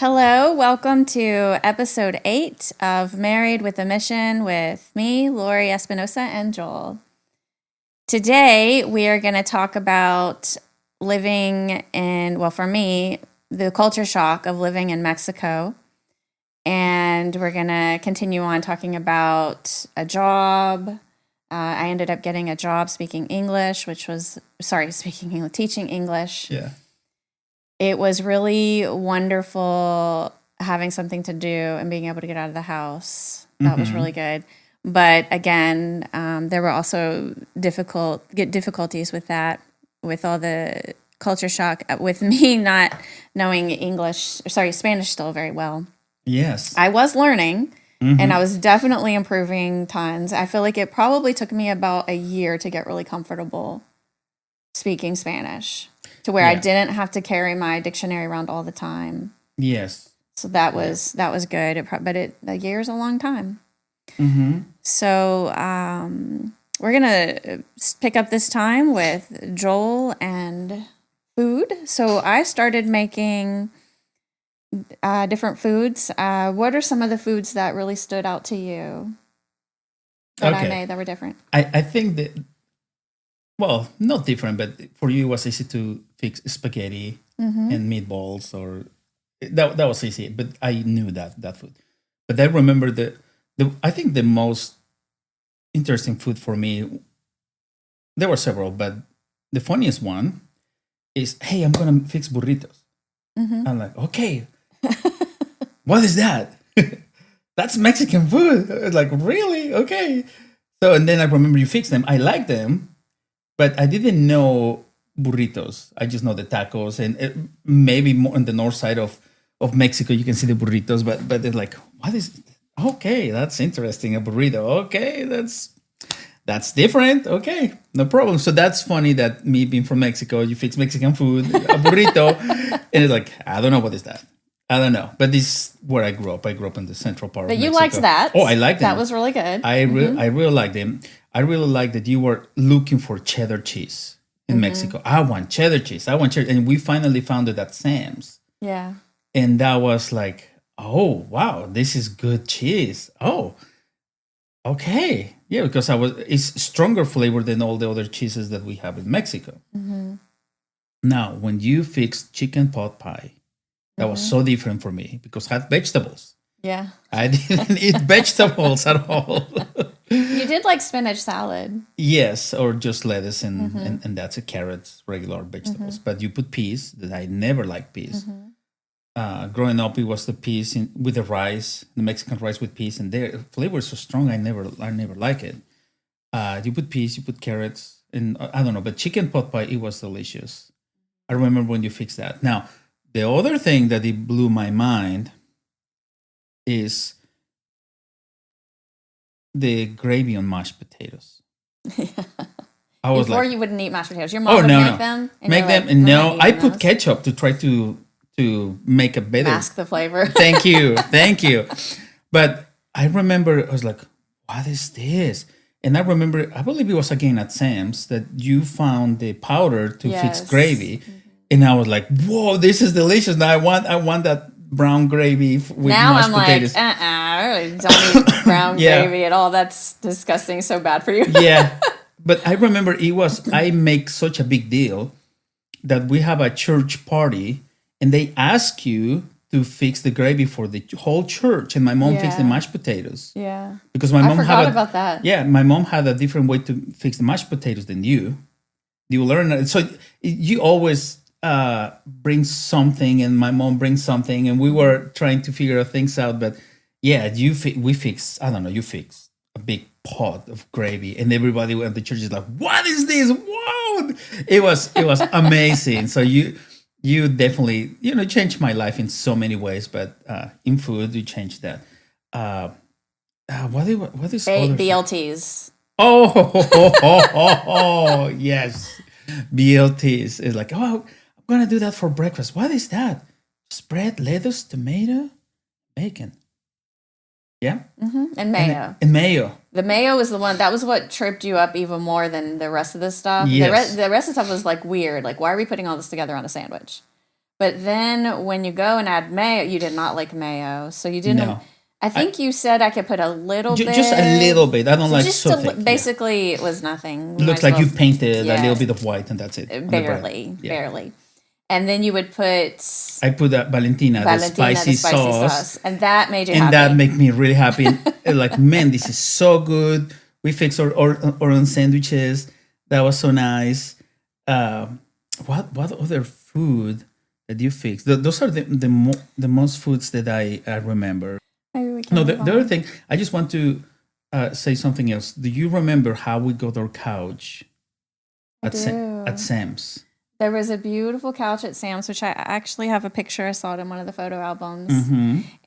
Hello, welcome to episode 8 of Married with a Mission with me, Lauri Espinosa, and Joel. Today, we are going to talk about living in, well, for me, the culture shock of living in Mexico. And we're going to continue on talking about a job. I ended up getting a job speaking English, teaching English. Yeah. It was really wonderful having something to do and being able to get out of the house. That was really good. But again, there were also difficulties with that, with all the culture shock, with me not knowing Spanish still very well. Yes. I was learning, and I was definitely improving tons. I feel like it probably took me about a year to get really comfortable speaking Spanish, to where I didn't have to carry my dictionary around all the time. Yes. So that was good. A year is a long time. Mm-hmm. So we're gonna pick up this time with Joel and food. So I started making different foods. What are some of the foods that really stood out to you that I made that were different? I think that, well, not different, but for you it was easy to fix spaghetti and meatballs, or that was easy. But I knew that food. But I remember I think the most interesting food for me, there were several, but the funniest one is, hey, I'm gonna fix burritos. I'm like, okay, what is that? That's Mexican food. I was like, really? Okay. So, and then I remember you fixed them. I like them, but I didn't know burritos. I just know the tacos, and maybe more on the north side of Mexico, you can see the burritos, but they're like, what is, okay, that's interesting. A burrito. Okay, that's different. Okay, no problem. So that's funny that me being from Mexico, you fix Mexican food, a burrito, and it's like, I don't know what is that. I don't know. But this is where I grew up. I grew up in the central part of Mexico. But you liked that. Oh, I liked them. That was really good. I really liked them. I really liked that you were looking for cheddar cheese in Mexico. I want cheddar cheese. And we finally found it at Sam's. Yeah. And that was like, oh, wow, this is good cheese. Oh, okay. Yeah, because it's stronger flavor than all the other cheeses that we have in Mexico. Now, when you fixed chicken pot pie, that was so different for me because it had vegetables. Yeah. I didn't eat vegetables at all. You did like spinach salad. Yes, or just lettuce and that's a carrots, regular vegetables. But you put peas, that I never liked peas. Growing up, it was the peas with the rice, the Mexican rice with peas, and their flavor is so strong. I never like it. You put peas, you put carrots, and I don't know, but chicken pot pie, it was delicious. I remember when you fixed that. Now, the other thing that it blew my mind is the gravy on mashed potatoes. I was Before like, you wouldn't eat mashed potatoes. Your mom would make them. Make them, like, and no, I put ketchup to try to make a better mask the flavor. Thank you. But I remember I was like, what is this? And I remember, I believe it was again at Sam's that you found the powder to fix gravy. And I was like, whoa, this is delicious. Now I want that brown gravy with now mashed I'm potatoes. like, I really don't eat brown gravy at all. That's disgusting. So bad for you. Yeah. But I remember I make such a big deal that we have a church party and they ask you to fix the gravy for the whole church. And my mom fixed the mashed potatoes. Yeah. Because my mom forgot about that. Yeah, my mom had a different way to fix the mashed potatoes than you. You learn it. So you always bring something and my mom brings something and we were trying to figure things out. But yeah, we fixed, I don't know, you fixed a big pot of gravy and everybody at the church is like, what is this? Wow! It was amazing. So you definitely, changed my life in so many ways, but in food, you changed that. What is BLTs? Oh, yes. BLTs. It's like, oh, I'm going to do that for breakfast. What is that? Spread, lettuce, tomato, bacon. Yeah? And mayo. And mayo. The mayo was the one, that was what tripped you up even more than the rest of the stuff. Yes. The rest of the stuff was like weird. Like, why are we putting all this together on a sandwich? But then when you go and add mayo, you did not like mayo. So you didn't. No. I think you said I could put a little bit. Just a little bit. I don't like just so thick. basically, it was nothing. It looks like you painted a little bit of white and that's it. Barely. And then you would put. I put that Valentina, the spicy sauce. And that made you happy. And that made me really happy. Like, man, this is so good. We fixed our own sandwiches. That was so nice. What other food that you fixed? Those are the most foods that I remember. No, the other thing, I just want to say something else. Do you remember how we got our couch at Sam's? There was a beautiful couch at Sam's, which I actually have a picture. I saw it in one of the photo albums.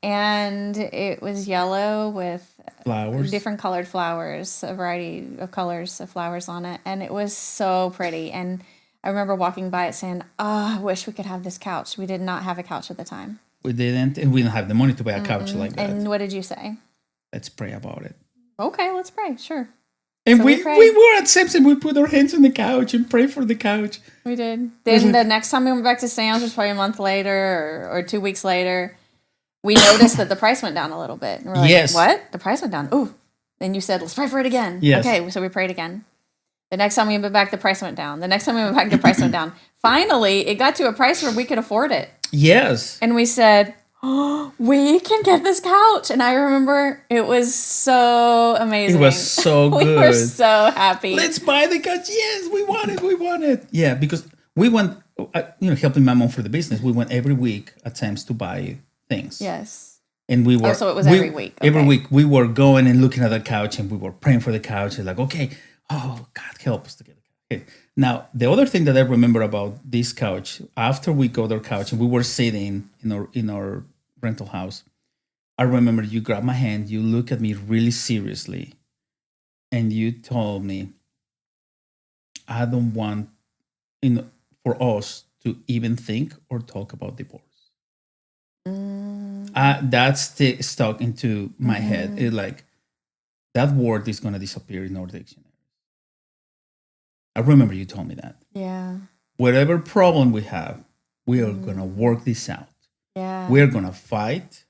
And it was yellow with flowers, different colored flowers, a variety of colors of flowers on it. And it was so pretty. And I remember walking by it saying, I wish we could have this couch. We did not have a couch at the time. We didn't, and we didn't have the money to buy a couch like that. And what did you say? Let's pray about it. Okay, let's pray. Sure. And so we were at Sam's and we put our hands on the couch and pray for the couch. We did. Then the next time we went back to Sam's was probably a month later or 2 weeks later. We noticed that the price went down a little bit. And we're like, yes. What? The price went down. Ooh. And you said, let's pray for it again. Yes. Okay, so we prayed again. The next time we went back, the price went down. The next time we went back, the price went down. Finally, it got to a price where we could afford it. Yes. And we said, we can get this couch. And I remember it was so amazing. It was so good. We were so happy. Let's buy the couch. Yes, we want it. Yeah, because we went, helping my mom for the business. We went every week at Sam's to buy things. Yes. And we were. So it was every week. Okay. Every week we were going and looking at the couch and we were praying for the couch. And like, okay, God help us to get the couch. Okay. Now, the other thing that I remember about this couch, after we got our couch and we were sitting in our rental house, I remember you grabbed my hand, you looked at me really seriously, and you told me, I don't want for us to even think or talk about divorce. That's stuck into my head. It's like, that word is going to disappear in our dictionary. I remember you told me that. Yeah. Whatever problem we have, we are going to work this out. Yeah. We're going to fight.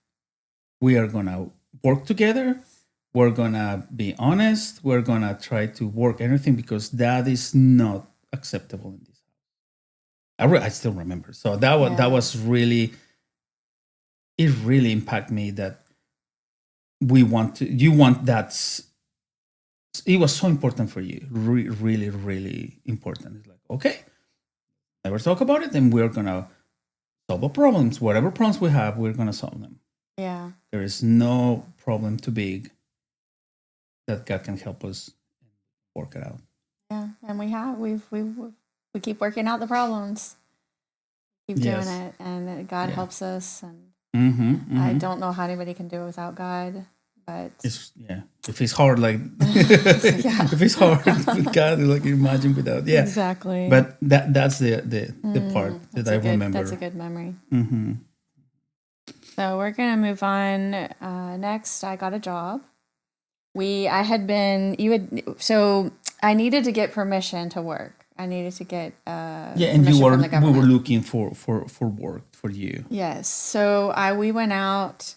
We are going to work together. We're going to be honest. We're going to try to work everything because that is not acceptable in this house. I still remember. So that was really, it really impacted me that you want that. It was so important for you. Really, really important. It's like, okay, never talk about it, and we're going to solve the problems. Whatever problems we have, we're going to solve them. Yeah. There is no problem too big that God can help us work it out. Yeah, and we keep working out the problems. Keep doing it, and God helps us. And I don't know how anybody can do it without God. But if it's hard, like if it's hard with God, like imagine without. Yeah, exactly. But that's the part that I remember. That's a good memory. So we're gonna move on. Next, I got a job. So I needed to get permission to work. I needed to get and we were looking for work for you. Yes. So we went out,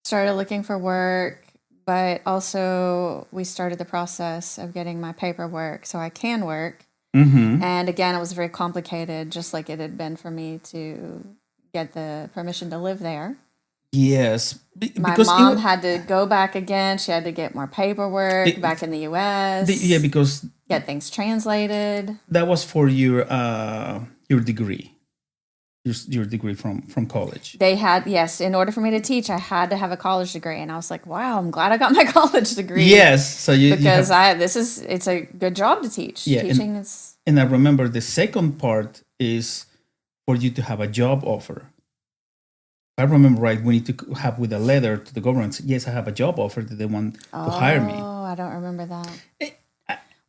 started looking for work, but also we started the process of getting my paperwork so I can work. And again, it was very complicated, just like it had been for me to get the permission to live there. Yes. My mom had to go back again. She had to get more paperwork back in the U.S. Because get things translated. That was for your degree. Your degree from college. They had, yes, in order for me to teach, I had to have a college degree. And I was like, wow, I'm glad I got my college degree. Yes. So it's a good job to teach. Yeah, Teaching is. And I remember the second part is for you to have a job offer. I remember right, we need to have with a letter to the government. Yes, I have a job offer that they want to hire me. Oh, I don't remember that.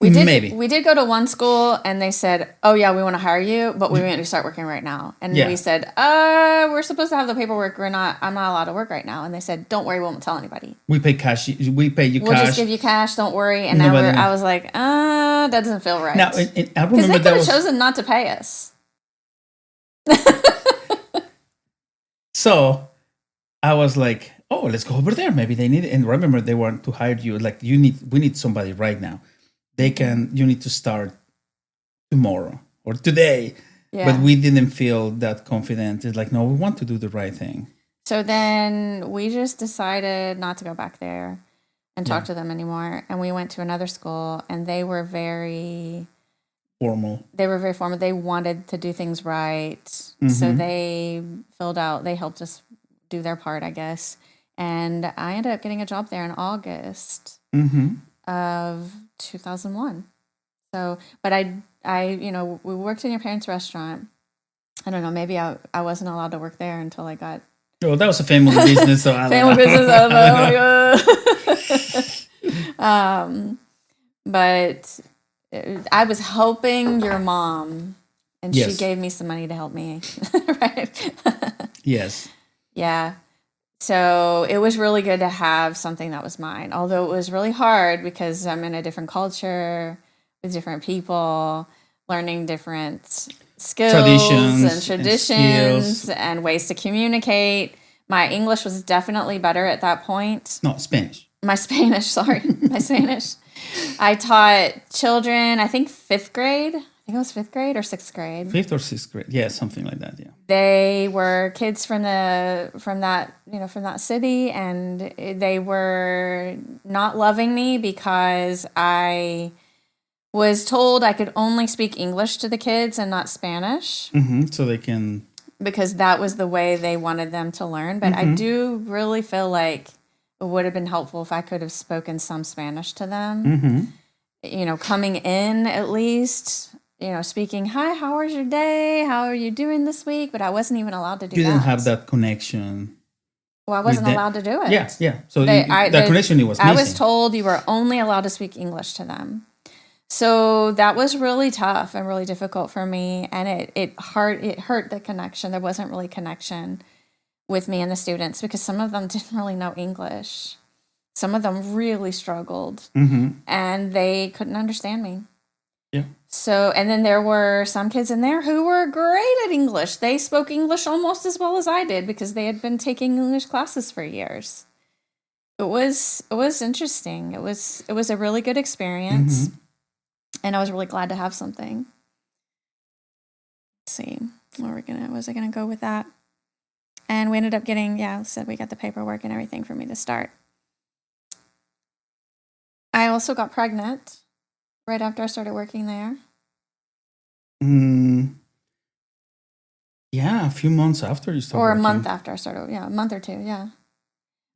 Maybe. We did go to one school and they said, oh yeah, we want to hire you, but we want you to start working right now. And we said, we're supposed to have the paperwork. I'm not allowed to work right now. And they said, don't worry, we won't tell anybody. We pay cash. We pay you cash. We'll just give you cash. Don't worry. And I was like, that doesn't feel right. Now, I remember because they could have chosen not to pay us. So I was like, oh, let's go over there. Maybe they need it. And remember, they want to hire you. Like, we need somebody right now. You need to start tomorrow or today. Yeah. But we didn't feel that confident. It's like, no, we want to do the right thing. So then we just decided not to go back there and talk to them anymore. And we went to another school, and they were very formal. They wanted to do things right. So they helped us do their part, I guess. And I ended up getting a job there in August of 2001. So, but we worked in your parents' restaurant. I don't know, maybe I wasn't allowed to work there until I got... Oh, that was a family business. So family business. I was like, oh. But I was helping your mom, and she gave me some money to help me. Right? Yes. Yeah. So it was really good to have something that was mine, although it was really hard because I'm in a different culture with different people, learning different skills and traditions and ways to communicate. My English was definitely better at that point. No, Spanish. My Spanish. I taught children, I think 5th grade. I think it was 5th grade or 6th grade. 5th or 6th grade. Yeah, something like that, yeah. They were kids from that city, and they were not loving me because I was told I could only speak English to the kids and not Spanish. So they can... Because that was the way they wanted them to learn. But I do really feel like it would have been helpful if I could have spoken some Spanish to them. Coming in at least, speaking, hi, how was your day? How are you doing this week? But I wasn't even allowed to do that. You didn't have that connection. Well, I wasn't allowed to do it. Yeah. So that connection was missing. I was told you were only allowed to speak English to them. So that was really tough and really difficult for me. And it hurt the connection. There wasn't really connection with me and the students because some of them didn't really know English. Some of them really struggled and they couldn't understand me. Yeah. So, and then there were some kids in there who were great at English. They spoke English almost as well as I did because they had been taking English classes for years. It was interesting. It was a really good experience. And I was really glad to have something. Let's see. Was I gonna go with that? And we ended up getting, said we got the paperwork and everything for me to start. I also got pregnant right after I started working there. Yeah, a few months after you started. Or a working. month after I started. Yeah, a month or two. Yeah.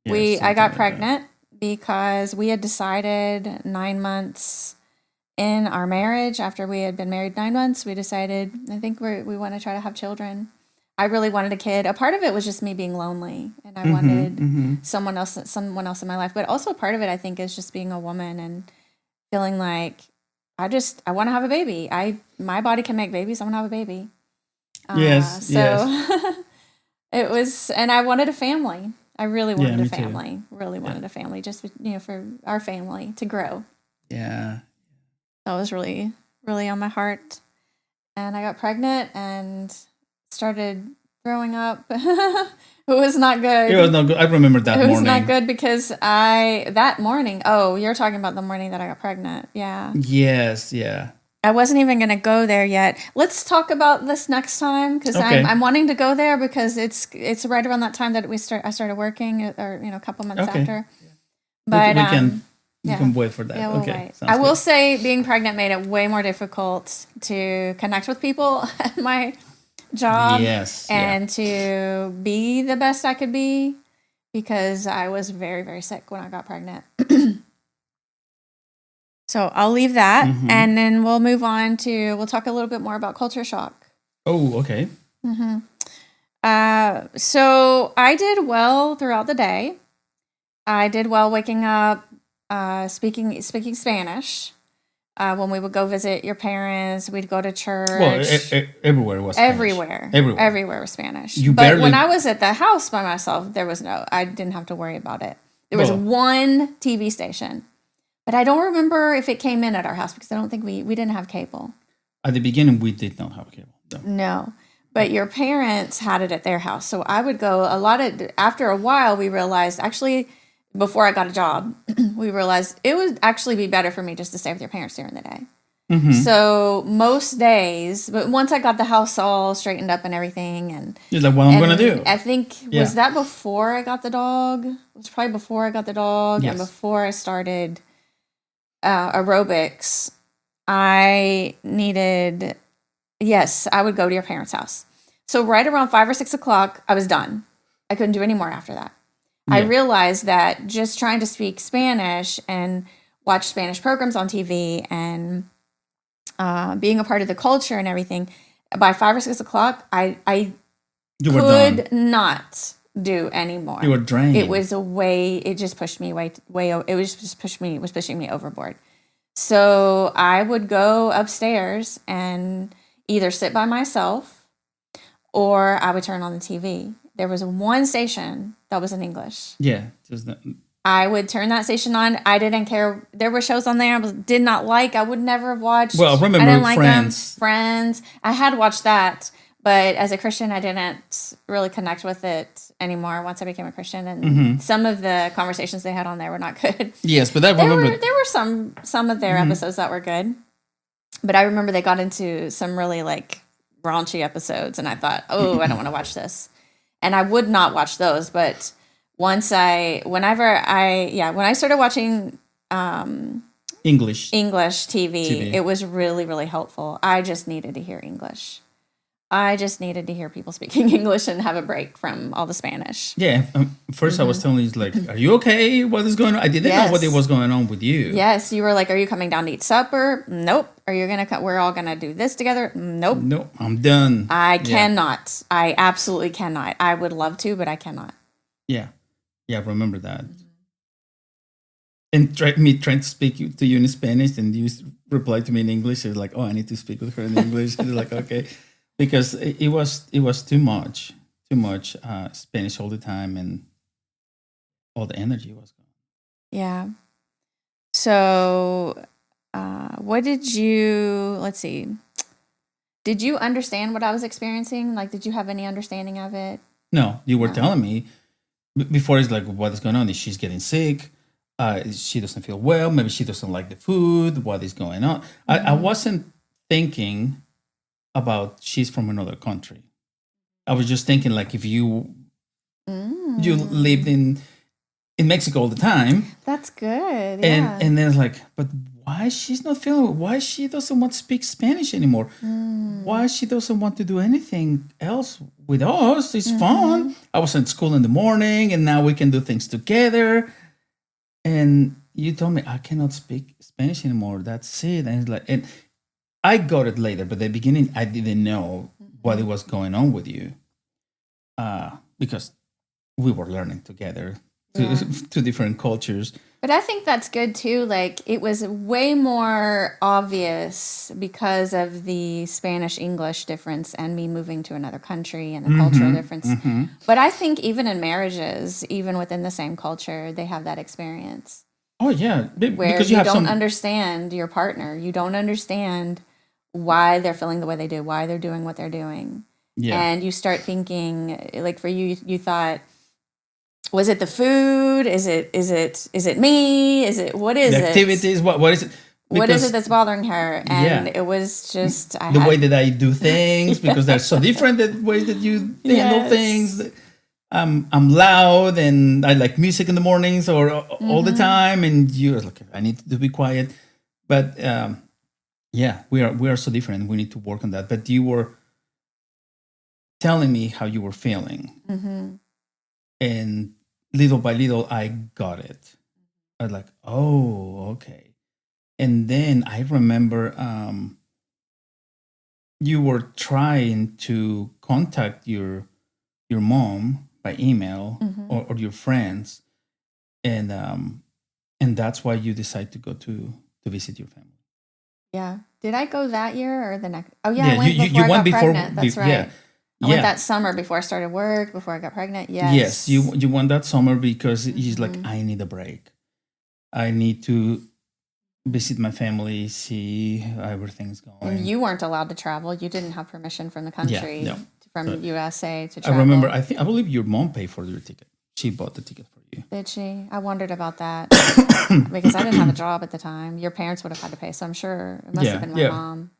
I got pregnant because we had decided 9 months in our marriage, after we had been married 9 months, we decided, I think we want to try to have children. I really wanted a kid. A part of it was just me being lonely, and I wanted someone else in my life. But also part of it, I think, is just being a woman and feeling like I want to have a baby. My body can make babies. I want to have a baby. Yes. It was, and I wanted a family. I really wanted a family. Too. Really wanted a family, just for our family to grow. Yeah. That was really, really on my heart. And I got pregnant and started throwing up. It was not good. It was not good. I remember that morning. It was not good because that morning, you're talking about the morning that I got pregnant. Yeah. Yes, yeah. I wasn't even going to go there yet. Let's talk about this next time because I'm wanting to go there because it's right around that time that I started working, or a couple months after. But we can wait for that. Yeah, we'll wait. I will say being pregnant made it way more difficult to connect with people at my job. Yes. And to be the best I could be because I was very, very sick when I got pregnant. So I'll leave that and then we'll move on we'll talk a little bit more about culture shock. Oh, okay. So I did well throughout the day. I did well waking up, speaking Spanish. When we would go visit your parents, we'd go to church. Well, everywhere was Spanish. Everywhere was Spanish. But when I was at the house by myself, I didn't have to worry about it. There was one TV station, but I don't remember if it came in at our house because I don't think we didn't have cable. At the beginning, we did not have cable. No. But your parents had it at their house. So I would go after a while, we realized actually, before I got a job, we realized it would actually be better for me just to stay with your parents during the day. So most days, but once I got the house all straightened up and everything, and You're like, what I'm going to do. I think, was that before I got the dog? It was probably before I got the dog and before I started aerobics. I would go to your parents' house. So right around 5 or 6 o'clock, I was done. I couldn't do any more after that. Yeah. I realized that just trying to speak Spanish and watch Spanish programs on TV and being a part of the culture and everything, by 5 or 6 o'clock, I could not do anymore. You were drained. It just pushed me way, it was pushing me overboard. So I would go upstairs and either sit by myself or I would turn on the TV. There was one station that was in English. Yeah. Just that. I would turn that station on. I didn't care. There were shows on there I did not like. I would never have watched. Well, remember I didn't like Friends. Them. Friends. I had watched that, but as a Christian, I didn't really connect with it anymore once I became a Christian. And some of the conversations they had on there were not good. Yes, but I remember there were some of their episodes that were good, but I remember they got into some really like raunchy episodes, and I thought, oh, I don't want to watch this, and I would not watch those, but. When I started watching English TV, it was really, really helpful. I just needed to hear English. I just needed to hear people speaking English and have a break from all the Spanish. Yeah. First I was telling you, like, are you okay? What is going on? I didn't know what was going on with you. Yes. You were like, are you coming down to eat supper? Nope. Are you going to, we're all going to do this together? Nope. Nope. I'm done. I cannot. I absolutely cannot. I would love to, but I cannot. Yeah. Yeah, remember that. And trying to speak to you in Spanish, and you replied to me in English. You're like, "Oh, I need to speak with her in English." And you're like, "Okay," because it was too much Spanish all the time, and all the energy was gone. Yeah. So, what did you? Let's see. Did you understand what I was experiencing? Like, did you have any understanding of it? No, you were telling me. Before, it's like, what is going on? Is she's getting sick? She doesn't feel well. Maybe she doesn't like the food. What is going on? I wasn't thinking about she's from another country. I was just thinking, like, if you lived in Mexico all the time. That's good. Yeah. And then it's like, but why she's not feeling? Why she doesn't want to speak Spanish anymore? Why she doesn't want to do anything else with us? It's fun. I was in school in the morning, and now we can do things together. And you told me I cannot speak Spanish anymore. That's it. And it's like, and I got it later, but at the beginning I didn't know what it was going on with you, because we were learning together. Two different cultures. But I think that's good too. Like, it was way more obvious because of the Spanish-English difference and me moving to another country and the cultural difference. But I think even in marriages, even within the same culture, they have that experience. Oh, yeah. Where because you don't understand your partner. You don't understand why they're feeling the way they do, why they're doing what they're doing. Yeah. And you start thinking, like for you, you thought, was it the food? Is it me? What is the activities? What is it? What is it that's bothering her? And it was just the way that I do things, because they're so different, the way that you handle things. I'm loud, and I like music in the mornings or all the time, and you're like, I need to be quiet. But we are so different. We need to work on that. But you were telling me how you were feeling, and little by little, I got it. I was like, oh, okay. And then I remember you were trying to contact your mom by email or your friends, and that's why you decided to go to visit your family. Yeah. Did I go that year or the next? Oh yeah, I went before you I went got before. pregnant. That's right. Yeah. I went that summer before I started work, before I got pregnant. Yes. Yes, you went that summer because he's like, I need a break. I need to visit my family, see how everything's going. And you weren't allowed to travel. You didn't have permission from the country to from USA to I travel. remember. I believe your mom paid for your ticket. She bought the ticket for you. Did she? I wondered about that because I didn't have a job at the time. Your parents would have had to pay, so I'm sure it must have been my mom.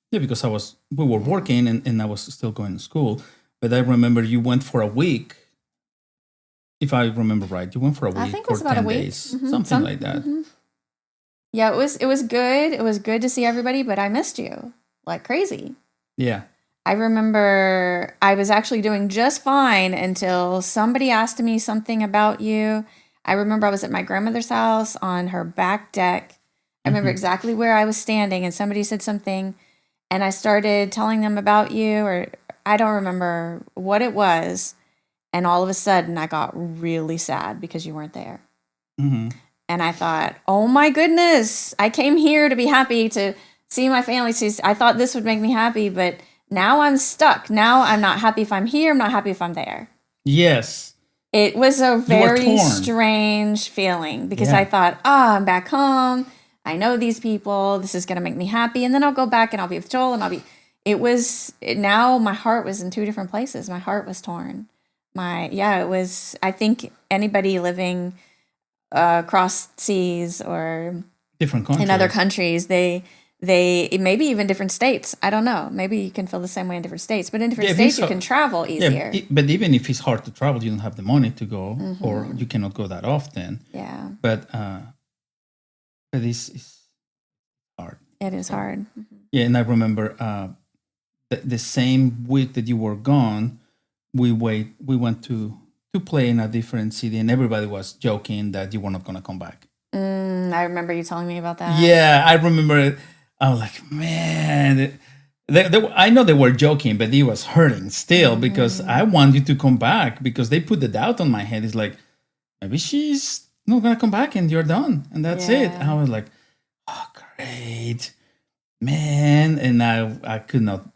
Yeah, because we were working and I was still going to school. But I remember you went for a week. If I remember right, you went for a week. I think it was about 10 a week. days, something like that. Yeah, it was good. It was good to see everybody, but I missed you like crazy. Yeah. I remember I was actually doing just fine until somebody asked me something about you. I remember I was at my grandmother's house on her back deck. I remember exactly where I was standing, and somebody said something, and I started telling them about you, or I don't remember what it was. And all of a sudden, I got really sad because you weren't there. Mm-hmm. And I thought, oh my goodness, I came here to be happy, to see my family. I thought this would make me happy, but now I'm stuck. Now I'm not happy if I'm here. I'm not happy if I'm there. Yes. It was a very strange feeling because I thought, I'm back home. I know these people. This is going to make me happy. And then I'll go back and I'll be with Joel and now my heart was in two different places. My heart was torn. It was, I think anybody living across seas or different countries. In other countries, they maybe even different states. I don't know. Maybe you can feel the same way in different states, but in different states you can travel easier. Yeah, but even if it's hard to travel, you don't have the money to go, or you cannot go that often. Yeah. But it's hard. It is hard. Yeah, and I remember the same week that you were gone, we went to play in a different city, and everybody was joking that you were not going to come back. I remember you telling me about that. Yeah, I remember it. I was like, man, I know they were joking, but it was hurting still because I want you to come back because they put the doubt on my head. It's like, maybe she's not going to come back and you're done. And that's it. I was like, oh, great, man. And I could not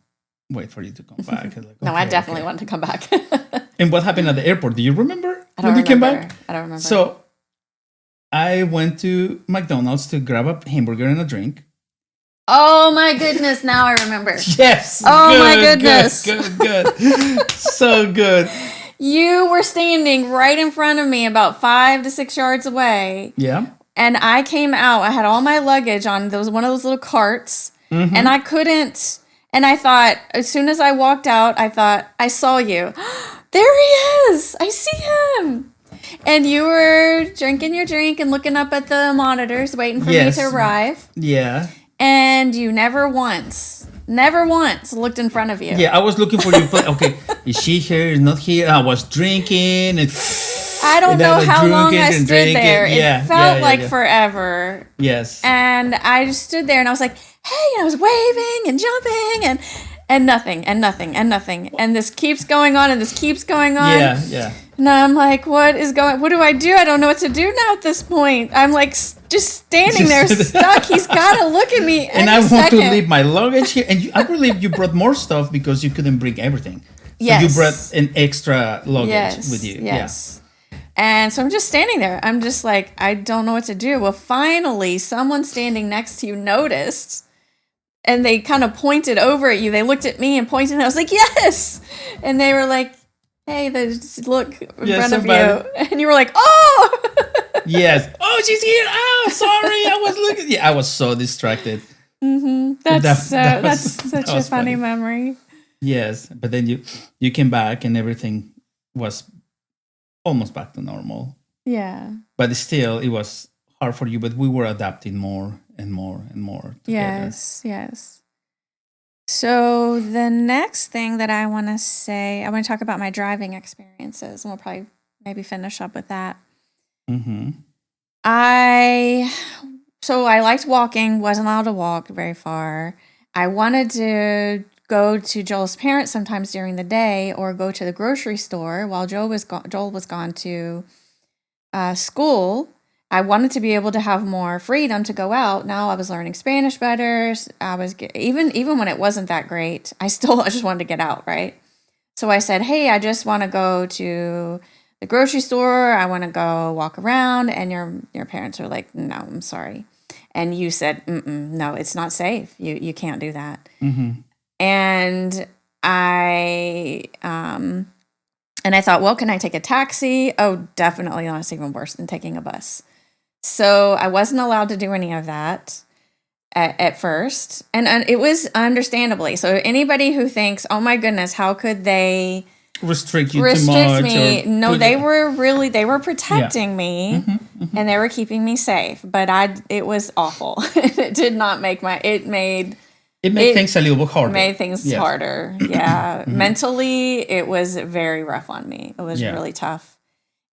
wait for you to come back. Like, no, I definitely wanted to come back. And what happened at the airport? Do you remember when you came back? I don't remember. So I went to McDonald's to grab a hamburger and a drink. Oh my goodness, now I remember. Yes. Oh my goodness. Good. So good. You were standing right in front of me about 5 to 6 yards away. Yeah. And I came out. I had all my luggage on one of those little carts. And I couldn't. And I thought, as soon as I walked out, I thought, I saw you. There he is. I see him. And you were drinking your drink and looking up at the monitors, waiting for me to arrive. Yeah. And you never once looked in front of you. Yeah, I was looking for you. Okay, is she here? Is not here? I was drinking. And I don't know how long I stood there. It felt like forever. Yes. And I just stood there and I was like, hey, and I was waving and jumping and nothing. And this keeps going on and this keeps going on. Yeah. And I'm like, what do I do? I don't know what to do now at this point. I'm like just standing there stuck. He's got to look at me and I want to leave my luggage here. And I believe you brought more stuff because you couldn't bring everything. Yes. So you brought an extra luggage with you. Yes. Yeah. And so I'm just standing there. I'm just like, I don't know what to do. Well, finally, someone standing next to you noticed. And they kind of pointed over at you. They looked at me and pointed. And I was like, yes. And they were like, hey, just look in front of you. And you were like, oh. Yes. Oh, she's here. Oh, sorry. I was looking. Yeah, I was so distracted. That's such a funny memory. Yes. But then you came back and everything was almost back to normal. Yeah. But still, it was hard for you. But we were adapting more and more and more together. Yes. So the next thing that I want to say, I want to talk about my driving experiences, and we'll probably maybe finish up with that. I liked walking, wasn't allowed to walk very far. I wanted to go to Joel's parents sometimes during the day or go to the grocery store while Joel was gone to school. I wanted to be able to have more freedom to go out. Now I was learning Spanish better. I was even when it wasn't that great, I just wanted to get out, right? So I said, hey, I just want to go to the grocery store. I want to go walk around. And your parents are like, no, I'm sorry. And you said, no, it's not safe. You can't do that. And And I thought, well, can I take a taxi? Oh, definitely. That's even worse than taking a bus. So I wasn't allowed to do any of that at first. And it was understandably. So anybody who thinks, oh my goodness, how could they restrict you too much? Me? No, they were protecting me and they were keeping me safe. But it was awful. It did not make it made things a little bit harder. Made things harder. Yeah. Mentally, it was very rough on me. It was really tough.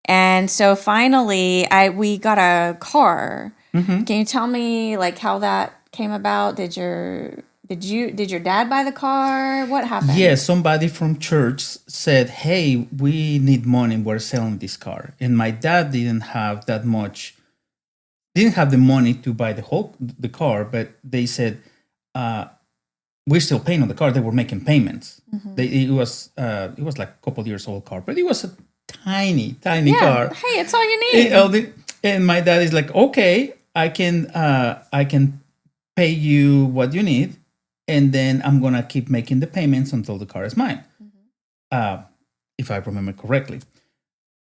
And so finally, we got a car. Can you tell me like how that came about? Did your dad buy the car? What happened? Yeah, somebody from church said, "Hey, we need money. We're selling this car." And my dad didn't have the money to buy the car, but they said, we're still paying on the car. They were making payments. It was like a couple years old car, but it was a tiny car. Hey, it's all you need. And my dad is like, okay, I can pay you what you need, and then I'm gonna keep making the payments until the car is mine, if I remember correctly.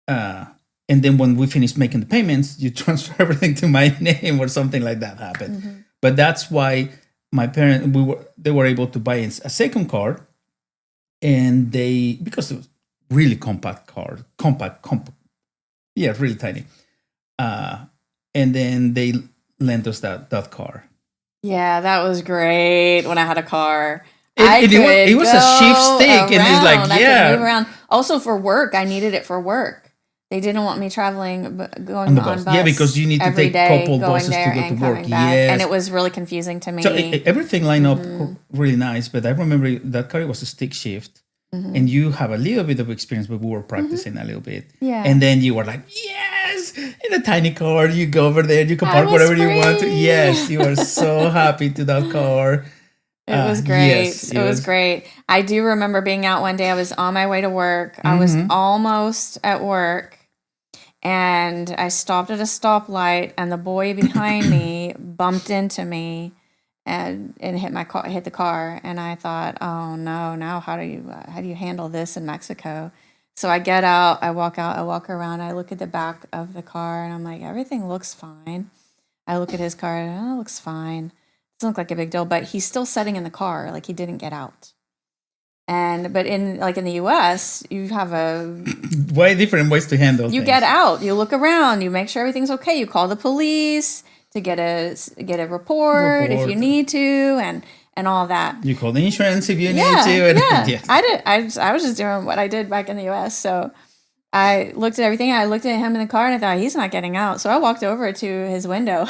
And then when we finish making the payments, you transfer everything to my name or something like that happened. But that's why my parents they were able to buy a second car, and because it was really compact, really tiny. And then they lent us that car. Yeah, that was great when I had a car. It was a shift stick, and it's like, I could move around. Also for work, I needed it for work. They didn't want me traveling, going on bus. Yeah, because you need to take a couple buses to go to work. Yes. And it was really confusing to me. So everything lined up really nice, but I remember that car was a stick shift, and you have a little bit of experience, but we were practicing a little bit. Yeah. And then you were like, yes, in a tiny car, you go over there, you can park wherever you want to. Yes, you were so happy to that car. It was great. Yes, it was great. I do remember being out one day. I was on my way to work. I was almost at work. And I stopped at a stoplight, and the boy behind me bumped into me and hit the car. And I thought, oh no, now how do you handle this in Mexico? So I get out, I walk around, I look at the back of the car, and I'm like, everything looks fine. I look at his car, and it looks fine. Doesn't look like a big deal, but he's still sitting in the car, like he didn't get out. But in the US, you have way different ways to handle things. You get out, you look around, you make sure everything's okay. You call the police to get a report if you need to, and all that. You call the insurance if you need to. And yes. I was just doing what I did back in the US. So I looked at everything. I looked at him in the car, and I thought, he's not getting out. So I walked over to his window,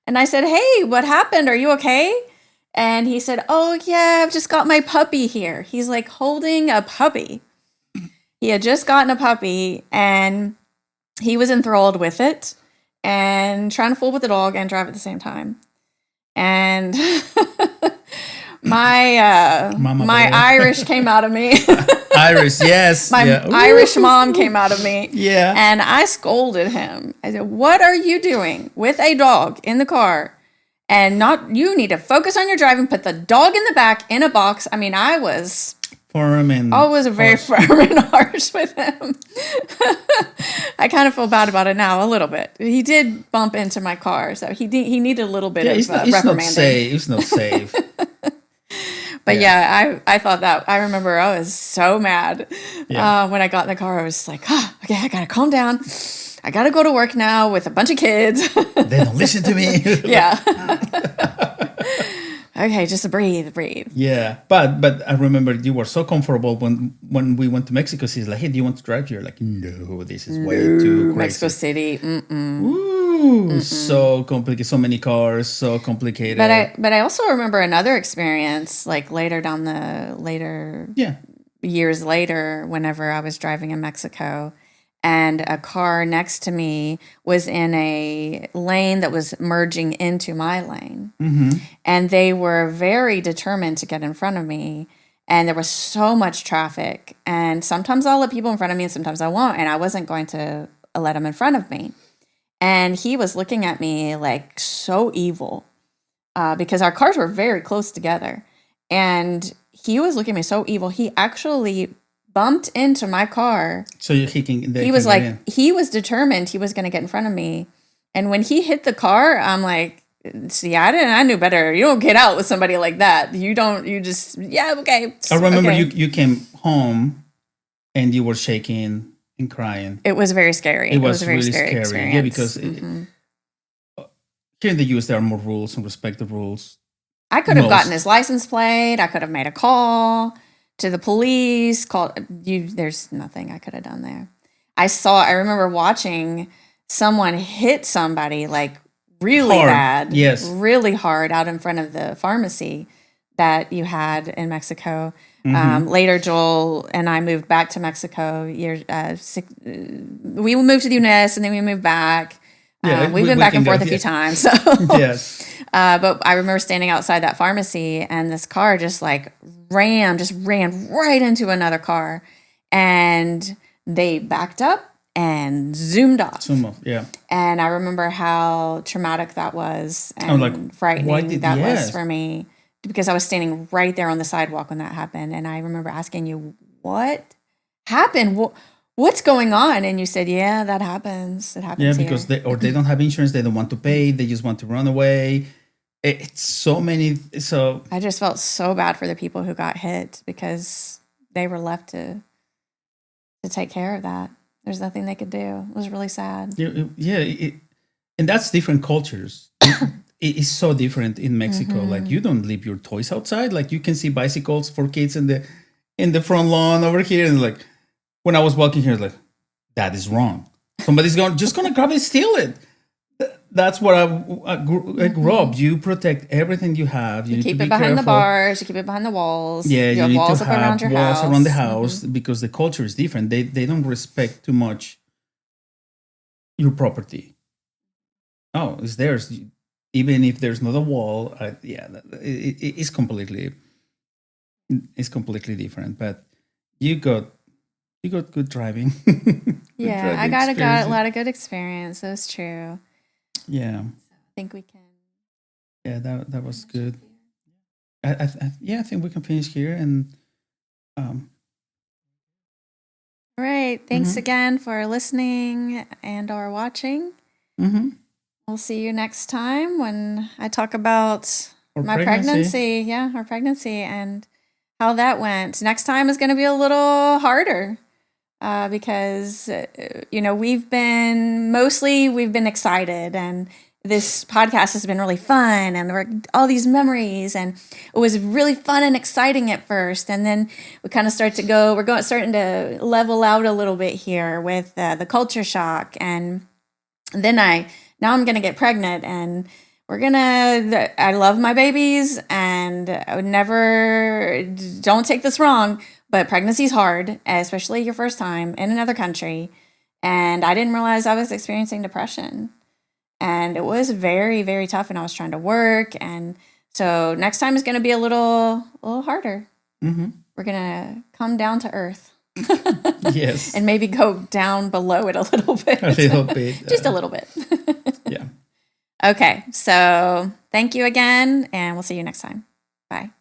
and I said, hey, what happened? Are you okay? And he said, oh, yeah, I've just got my puppy here. He's like holding a puppy. He had just gotten a puppy, and he was enthralled with it and trying to fool with the dog and drive at the same time. And my Irish came out of me. Irish, yes. My Irish mom came out of me. Yeah. And I scolded him. I said, what are you doing with a dog in the car? And you need to focus on your driving, put the dog in the back in a box. I mean, I was firm and I was very firm and harsh with him. I kind of feel bad about it now a little bit. He did bump into my car, so he needed a little bit of reprimanding. It's not safe. But I thought that. I remember I was so mad when I got in the car. I was like, okay, I got to calm down. I got to go to work now with a bunch of kids. They don't listen to me. Yeah. Okay, just breathe. Yeah, but I remember you were so comfortable when we went to Mexico City. Like, hey, do you want to drive? You're like, no, this is way too crazy. Mexico City, so complicated. So many cars, so complicated. But I also remember another experience, like later years later, whenever I was driving in Mexico. And a car next to me was in a lane that was merging into my lane. Mm-hmm. And they were very determined to get in front of me. And there was so much traffic. And sometimes I'll let people in front of me and sometimes I won't. And I wasn't going to let them in front of me. And he was looking at me like so evil because our cars were very close together. And he was looking at me so evil. He actually bumped into my car. So he can. He was like, he was determined he was going to get in front of me. And when he hit the car, I'm like, see, I knew better. You don't get out with somebody like that. You just, yeah, okay. I remember okay. you came home and you were shaking and crying. It was very scary. It was a very really scary experience. Yeah, because here in the US, there are more rules and respect the rules. I could have gotten his license plate. I could have made a call to the police. There's nothing I could have done there. I remember watching someone hit somebody like really hard. bad. Yes. Really hard out in front of the pharmacy that you had in Mexico. Later, Joel and I moved back to Mexico. We moved to the US and then we moved back. We've been back and forth a few times. So. Yes. But I remember standing outside that pharmacy and this car just ran right into another car, and they backed up and zoomed off. Yeah. And I remember how traumatic that was and frightening that was for me, because I was standing right there on the sidewalk when that happened. And I remember asking you, what happened? What's going on? And you said, yeah, that happens. It happens. Yeah, because they don't have insurance. They don't want to pay. They just want to run away. It's so many. So I just felt so bad for the people who got hit because they were left to take care of that. There's nothing they could do. It was really sad. Yeah. And that's different cultures. It is so different in Mexico. Like, you don't leave your toys outside. Like, you can see bicycles for kids in the front lawn over here. And like, when I was walking here, I was like, that is wrong. Somebody's just going to grab it, steal it. That's what I grew up. You protect everything you have. You need keep to be it behind careful. the bars. You keep it behind the walls. Yeah, you need to have around your walls house. around the house because the culture is different. They don't respect too much your property. Oh, it's theirs. Even if there's not a wall, it's completely different. But you got good driving. Yeah, I got a lot of good experience. That's true. Yeah, I think we can. Yeah, that was good. I think we can finish here. And all right, thanks again for listening and or watching. We'll see you next time when I talk about my pregnancy. Yeah, our pregnancy and how that went. Next time is going to be a little harder. Because, we've been excited, and this podcast has been really fun, and there were all these memories, and it was really fun and exciting at first. And then we kind of starting to level out a little bit here with the culture shock. And then now I'm going to get pregnant, and I love my babies, and I would never, don't take this wrong, but pregnancy is hard, especially your first time in another country. And I didn't realize I was experiencing depression. And it was very, very tough, and I was trying to work. And so next time is going to be a little harder. We're going to come down to earth. Yes. And maybe go down below it a little bit. A little bit. Just a little bit. Yeah. Okay, so thank you again, and we'll see you next time. Bye.